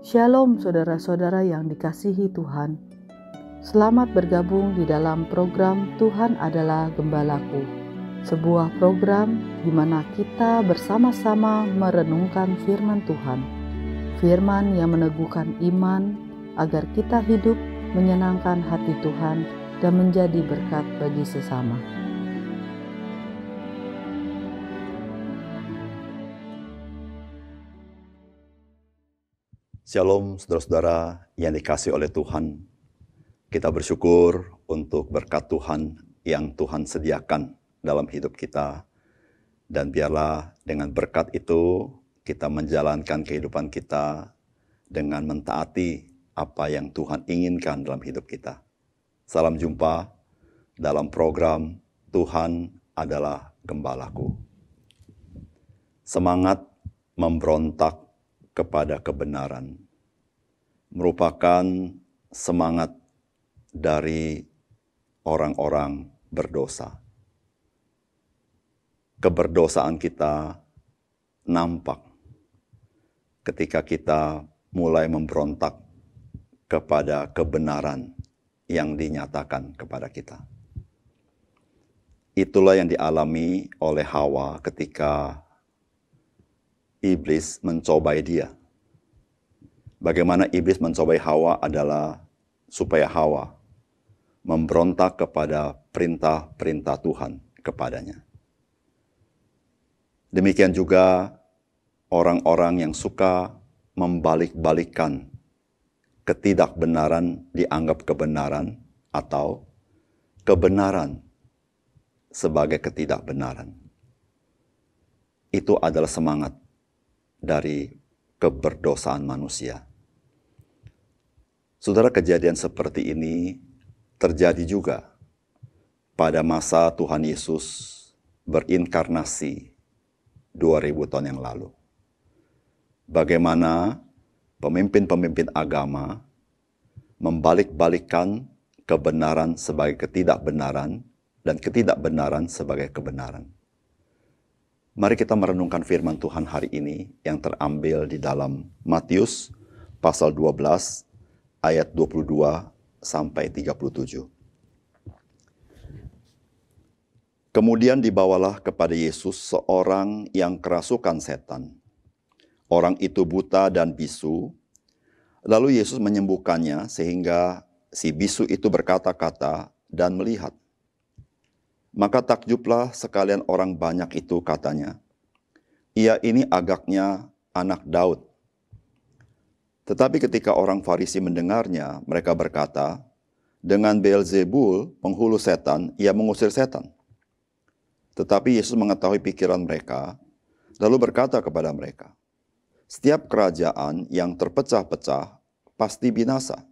Shalom saudara-saudara yang dikasihi Tuhan. Selamat bergabung di dalam program Tuhan adalah Gembalaku. Sebuah program di mana kita bersama-sama merenungkan firman Tuhan. Firman yang meneguhkan iman agar kita hidup menyenangkan hati Tuhan dan menjadi berkat bagi sesama. Shalom saudara-saudara yang dikasihi oleh Tuhan. Kita bersyukur untuk berkat Tuhan yang Tuhan sediakan dalam hidup kita. Dan biarlah dengan berkat itu kita menjalankan kehidupan kita dengan mentaati apa yang Tuhan inginkan dalam hidup kita. Salam jumpa dalam program Tuhan adalah Gembalaku. Semangat memberontak kepada kebenaran merupakan semangat dari orang-orang berdosa. Keberdosaan kita nampak ketika kita mulai memberontak kepada kebenaran yang dinyatakan kepada kita. Itulah yang dialami oleh Hawa ketika iblis mencobai dia. Bagaimana iblis mencobai Hawa adalah supaya Hawa memberontak kepada perintah-perintah Tuhan kepadanya. Demikian juga orang-orang yang suka membalik-balikkan ketidakbenaran dianggap kebenaran atau kebenaran sebagai ketidakbenaran. Itu adalah semangat dari keberdosaan manusia. Saudara, kejadian seperti ini terjadi juga pada masa Tuhan Yesus berinkarnasi 2000 tahun yang lalu. Bagaimana pemimpin-pemimpin agama membalik-balikkan kebenaran sebagai ketidakbenaran dan ketidakbenaran sebagai kebenaran. Mari kita merenungkan firman Tuhan hari ini yang terambil di dalam Matius pasal 12 ayat 22 sampai 37. Kemudian dibawalah kepada Yesus seorang yang kerasukan setan. Orang itu buta dan bisu. Lalu Yesus menyembuhkannya sehingga si bisu itu berkata-kata dan melihat. Maka takjublah sekalian orang banyak itu, katanya, ia ini agaknya anak Daud. Tetapi ketika orang Farisi mendengarnya, mereka berkata, dengan Beelzebul, penghulu setan, ia mengusir setan. Tetapi Yesus mengetahui pikiran mereka, lalu berkata kepada mereka, setiap kerajaan yang terpecah-pecah pasti binasa,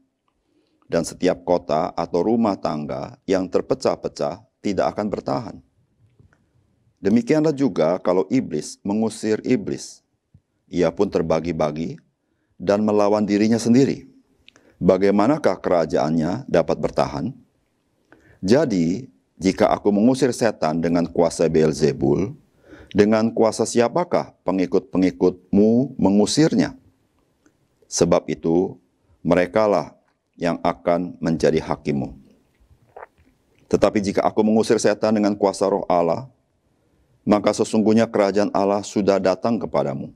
dan setiap kota atau rumah tangga yang terpecah-pecah tidak akan bertahan. Demikianlah juga kalau iblis mengusir iblis, ia pun terbagi-bagi dan melawan dirinya sendiri. Bagaimanakah kerajaannya dapat bertahan? Jadi, jika aku mengusir setan dengan kuasa Beelzebul, dengan kuasa siapakah pengikut-pengikutmu mengusirnya? Sebab itu, merekalah yang akan menjadi hakimmu. Tetapi jika aku mengusir setan dengan kuasa Roh Allah, maka sesungguhnya kerajaan Allah sudah datang kepadamu.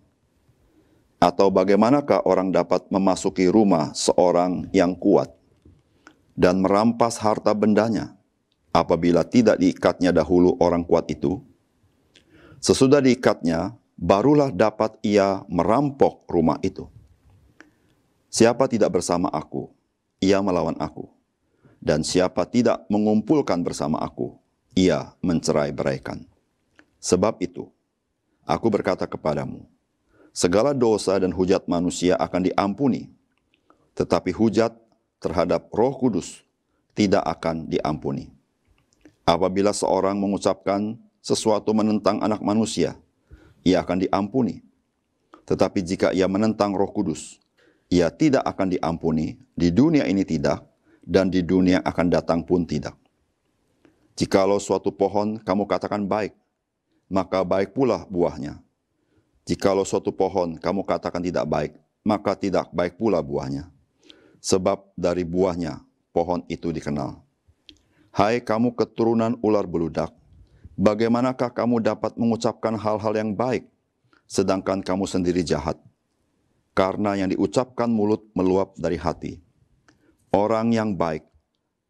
Atau bagaimanakah orang dapat memasuki rumah seorang yang kuat dan merampas harta bendanya apabila tidak diikatnya dahulu orang kuat itu? Sesudah diikatnya, barulah dapat ia merampok rumah itu. Siapa tidak bersama aku, ia melawan aku. Dan siapa tidak mengumpulkan bersama aku, ia mencerai-beraikan. Sebab itu, aku berkata kepadamu, segala dosa dan hujat manusia akan diampuni, tetapi hujat terhadap Roh Kudus tidak akan diampuni. Apabila seorang mengucapkan sesuatu menentang anak manusia, ia akan diampuni. Tetapi jika ia menentang Roh Kudus, ia tidak akan diampuni, di dunia ini tidak, dan di dunia akan datang pun tidak. Jikalau suatu pohon kamu katakan baik, maka baik pula buahnya. Jikalau suatu pohon kamu katakan tidak baik, maka tidak baik pula buahnya. Sebab dari buahnya pohon itu dikenal. Hai kamu keturunan ular beludak, bagaimanakah kamu dapat mengucapkan hal-hal yang baik, sedangkan kamu sendiri jahat? Karena yang diucapkan mulut meluap dari hati. Orang yang baik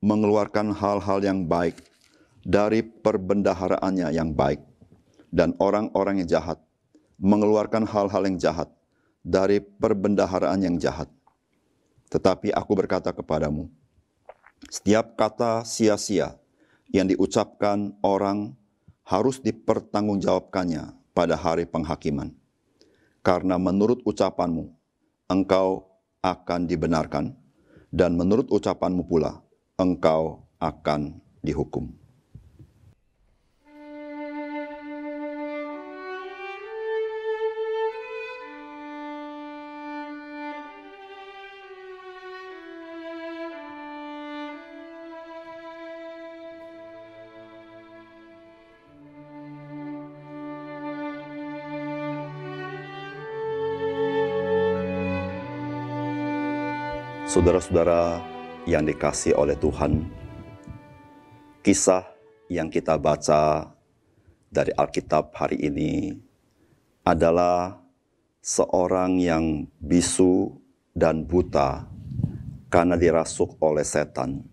mengeluarkan hal-hal yang baik dari perbendaharaannya yang baik, dan orang-orang yang jahat mengeluarkan hal-hal yang jahat dari perbendaharaan yang jahat. Tetapi aku berkata kepadamu, setiap kata sia-sia yang diucapkan orang harus dipertanggungjawabkannya pada hari penghakiman. Karena menurut ucapanmu, engkau akan dibenarkan, dan menurut ucapanmu pula, engkau akan dihukum. Saudara-saudara yang dikasihi oleh Tuhan, kisah yang kita baca dari Alkitab hari ini adalah seorang yang bisu dan buta karena dirasuk oleh setan,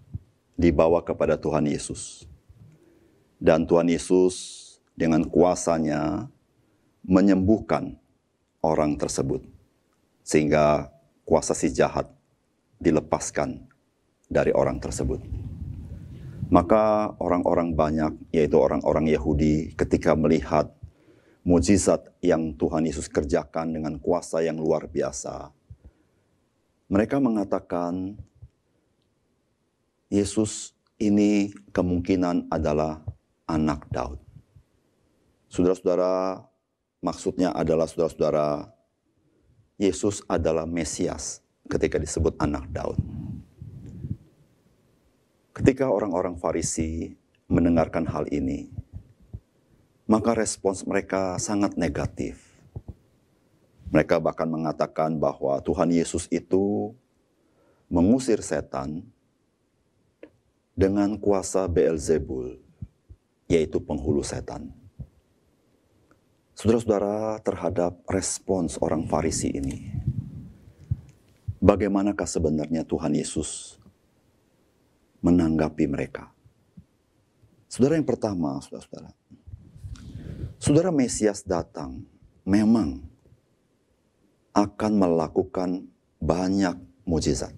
dibawa kepada Tuhan Yesus. Dan Tuhan Yesus dengan kuasanya menyembuhkan orang tersebut, sehingga kuasa si jahat dilepaskan dari orang tersebut. Maka orang-orang banyak, yaitu orang-orang Yahudi, ketika melihat mukjizat yang Tuhan Yesus kerjakan dengan kuasa yang luar biasa, mereka mengatakan, Yesus ini kemungkinan adalah anak Daud. Saudara-saudara, maksudnya adalah saudara-saudara, Yesus adalah Mesias ketika disebut anak Daud. Ketika orang-orang Farisi mendengarkan hal ini, maka respons mereka sangat negatif. Mereka bahkan mengatakan bahwa Tuhan Yesus itu mengusir setan dengan kuasa Beelzebul, yaitu penghulu setan. Saudara-saudara, terhadap respons orang Farisi ini, bagaimanakah sebenarnya Tuhan Yesus menanggapi mereka? Saudara, yang pertama, saudara Mesias datang memang akan melakukan banyak mukjizat.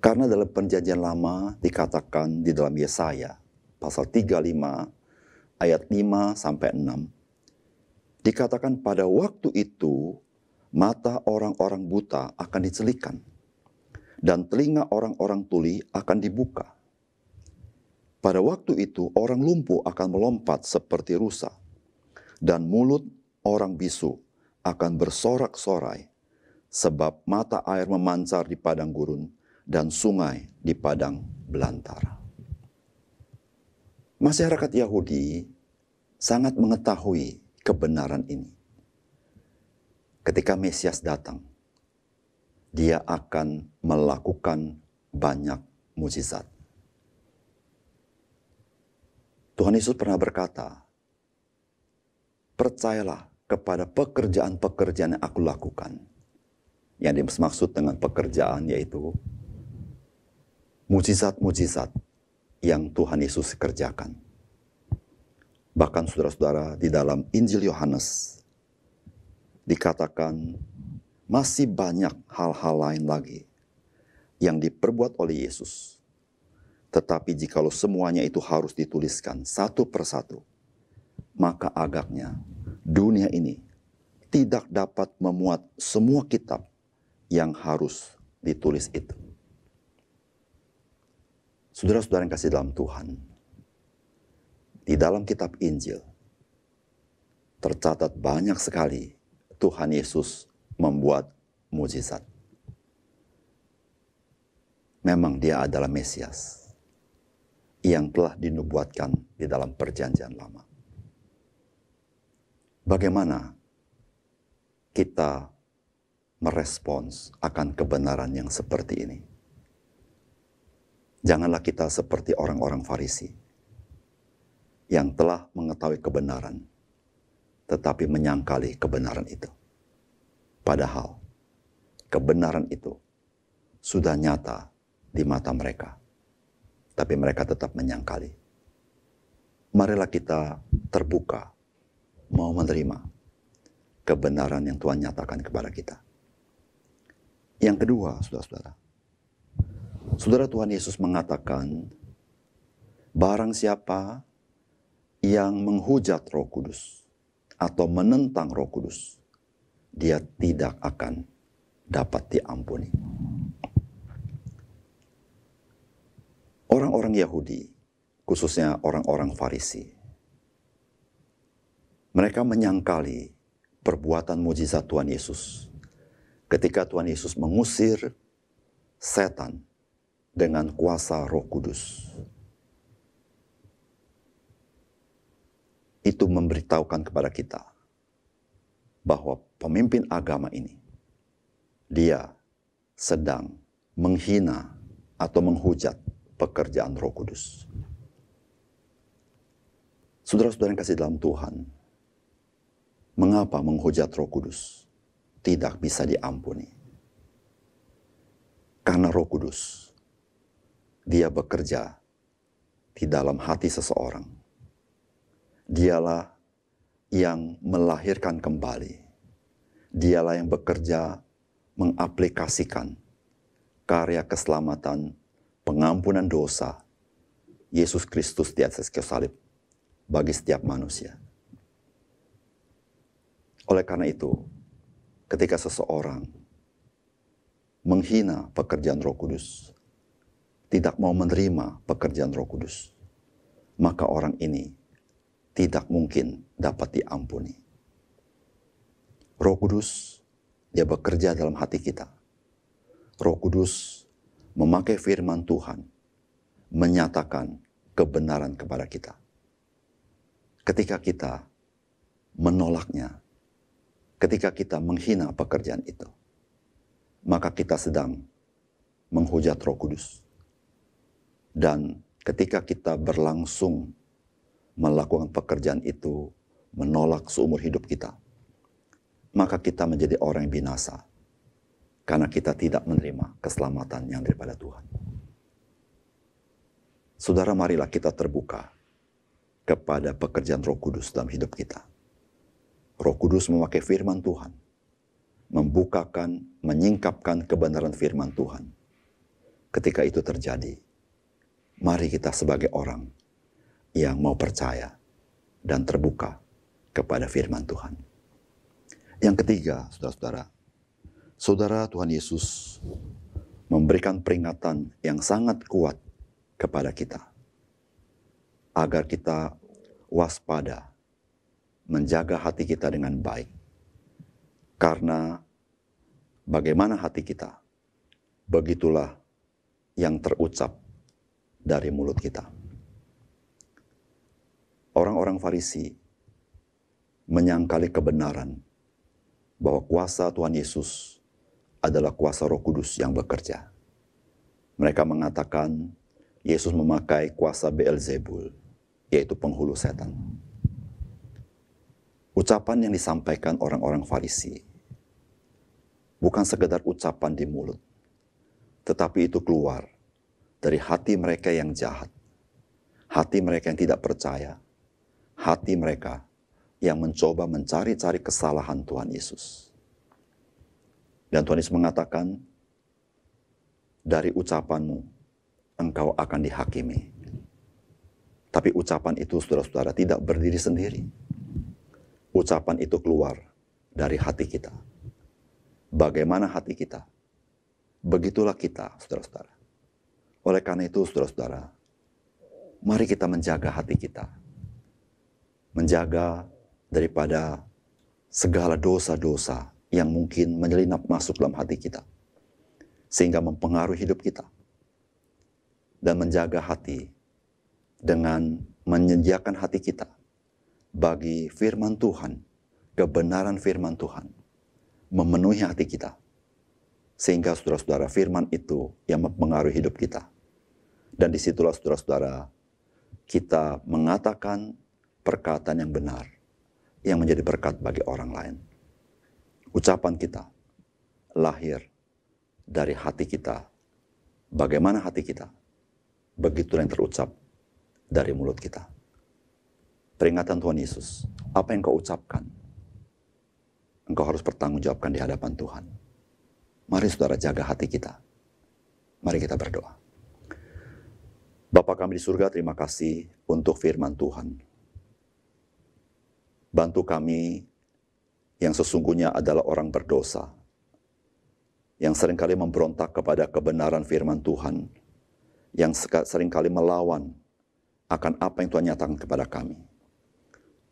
Karena dalam perjanjian lama dikatakan di dalam Yesaya pasal 35 ayat 5 sampai 6, dikatakan pada waktu itu mata orang-orang buta akan dicelikan, dan telinga orang-orang tuli akan dibuka. Pada waktu itu orang lumpuh akan melompat seperti rusa, dan mulut orang bisu akan bersorak-sorai, sebab mata air memancar di padang gurun, dan sungai di padang belantara. Masyarakat Yahudi sangat mengetahui kebenaran ini. Ketika Mesias datang, dia akan melakukan banyak mukjizat. Tuhan Yesus pernah berkata, percayalah kepada pekerjaan-pekerjaan yang aku lakukan. Yang dimaksud dengan pekerjaan yaitu mukjizat-mukjizat yang Tuhan Yesus kerjakan. Bahkan saudara-saudara, di dalam Injil Yohanes dikatakan masih banyak hal-hal lain lagi yang diperbuat oleh Yesus. Tetapi jikalau semuanya itu harus dituliskan satu persatu, maka agaknya dunia ini tidak dapat memuat semua kitab yang harus ditulis itu. Saudara-saudara yang kasih dalam Tuhan, di dalam kitab Injil tercatat banyak sekali Tuhan Yesus membuat mukjizat. Memang dia adalah Mesias yang telah dinubuatkan di dalam perjanjian lama. Bagaimana kita merespons akan kebenaran yang seperti ini. Janganlah kita seperti orang-orang Farisi yang telah mengetahui kebenaran, tetapi menyangkali kebenaran itu. Padahal kebenaran itu sudah nyata di mata mereka, tapi mereka tetap menyangkali. Marilah kita terbuka, mau menerima kebenaran yang Tuhan nyatakan kepada kita. Yang kedua, saudara Tuhan Yesus mengatakan, barang siapa yang menghujat Roh Kudus atau menentang Roh Kudus, dia tidak akan dapat diampuni. Orang-orang Yahudi, khususnya orang-orang Farisi, mereka menyangkali perbuatan mujizat Tuhan Yesus ketika Tuhan Yesus mengusir setan dengan kuasa Roh Kudus. Itu memberitahukan kepada kita bahwa pemimpin agama ini, dia sedang menghina atau menghujat pekerjaan Roh Kudus. Saudara-saudara yang kasih dalam Tuhan, mengapa menghujat Roh Kudus tidak bisa diampuni? Karena Roh Kudus, dia bekerja di dalam hati seseorang. Dialah yang melahirkan kembali. Dialah yang bekerja mengaplikasikan karya keselamatan, pengampunan dosa Yesus Kristus di atas kayu salib bagi setiap manusia. Oleh karena itu, ketika seseorang menghina pekerjaan Roh Kudus, tidak mau menerima pekerjaan Roh Kudus, maka orang ini tidak mungkin dapat diampuni. Roh Kudus, dia bekerja dalam hati kita. Roh Kudus memakai firman Tuhan, menyatakan kebenaran kepada kita. Ketika kita menolaknya, ketika kita menghina pekerjaan itu, maka kita sedang menghujat Roh Kudus. Dan ketika kita berlangsung melakukan pekerjaan itu, menolak seumur hidup kita, maka kita menjadi orang yang binasa. Karena kita tidak menerima keselamatan yang daripada Tuhan. Saudara, marilah kita terbuka kepada pekerjaan Roh Kudus dalam hidup kita. Roh Kudus memakai firman Tuhan, membukakan, menyingkapkan kebenaran firman Tuhan. Ketika itu terjadi, mari kita sebagai orang yang mau percaya dan terbuka kepada firman Tuhan. Yang ketiga, saudara-saudara, Saudara, Tuhan Yesus memberikan peringatan yang sangat kuat kepada kita, agar kita waspada, menjaga hati kita dengan baik. Karena bagaimana hati kita, begitulah yang terucap dari mulut kita. Orang-orang Farisi menyangkali kebenaran bahwa kuasa Tuhan Yesus adalah kuasa Roh Kudus yang bekerja. Mereka mengatakan Yesus memakai kuasa Beelzebul, yaitu penghulu setan. Ucapan yang disampaikan orang-orang Farisi bukan sekedar ucapan di mulut, tetapi itu keluar dari hati mereka yang jahat, hati mereka yang tidak percaya, hati mereka yang mencoba mencari-cari kesalahan Tuhan Yesus. Dan Tuhan Yesus mengatakan, dari ucapanmu engkau akan dihakimi. Tapi ucapan itu, saudara-saudara, tidak berdiri sendiri. Ucapan itu keluar dari hati kita. Bagaimana hati kita? Begitulah kita, saudara-saudara. Oleh karena itu, saudara-saudara, mari kita menjaga hati kita. Menjaga daripada segala dosa-dosa yang mungkin menyelinap masuk dalam hati kita, sehingga mempengaruhi hidup kita. Dan menjaga hati dengan menyediakan hati kita bagi firman Tuhan, kebenaran firman Tuhan, memenuhi hati kita. Sehingga saudara-saudara, firman itu yang mempengaruhi hidup kita. Dan disitulah saudara-saudara, kita mengatakan perkataan yang benar, yang menjadi berkat bagi orang lain. Ucapan kita lahir dari hati kita. Bagaimana hati kita? Begitulah yang terucap dari mulut kita. Peringatan Tuhan Yesus, apa yang kau ucapkan, engkau harus bertanggungjawabkan di hadapan Tuhan. Mari saudara jaga hati kita. Mari kita berdoa. Bapa kami di surga, terima kasih untuk firman Tuhan. Bantu kami yang sesungguhnya adalah orang berdosa, yang seringkali memberontak kepada kebenaran firman Tuhan, yang seringkali melawan akan apa yang Tuhan nyatakan kepada kami.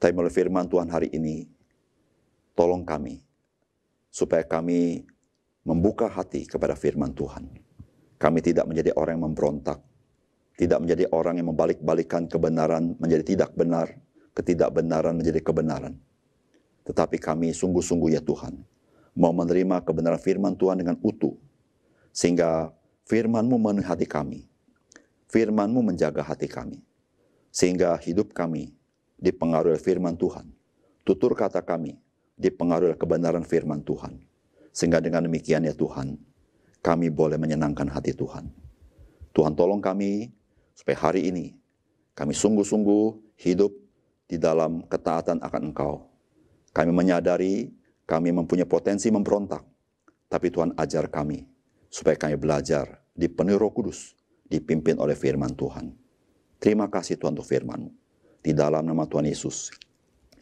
Tapi melalui firman Tuhan hari ini, tolong kami, supaya kami membuka hati kepada firman Tuhan. Kami tidak menjadi orang yang memberontak, tidak menjadi orang yang membalik-balikan kebenaran menjadi tidak benar, ketidakbenaran menjadi kebenaran. Tetapi kami sungguh-sungguh ya Tuhan, mau menerima kebenaran firman Tuhan dengan utuh, sehingga firman-Mu memenuhi hati kami, firman-Mu menjaga hati kami, sehingga hidup kami dipengaruhi oleh firman Tuhan, tutur kata kami dipengaruhi oleh kebenaran firman Tuhan, sehingga dengan demikian ya Tuhan, kami boleh menyenangkan hati Tuhan. Tuhan tolong kami, supaya hari ini kami sungguh-sungguh hidup di dalam ketaatan akan Engkau. Kami menyadari kami mempunyai potensi memberontak, tapi Tuhan ajar kami, supaya kami belajar dipenuhi Roh Kudus, dipimpin oleh firman Tuhan. Terima kasih Tuhan untuk firman-Mu. Di dalam nama Tuhan Yesus,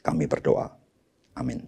kami berdoa. Amin.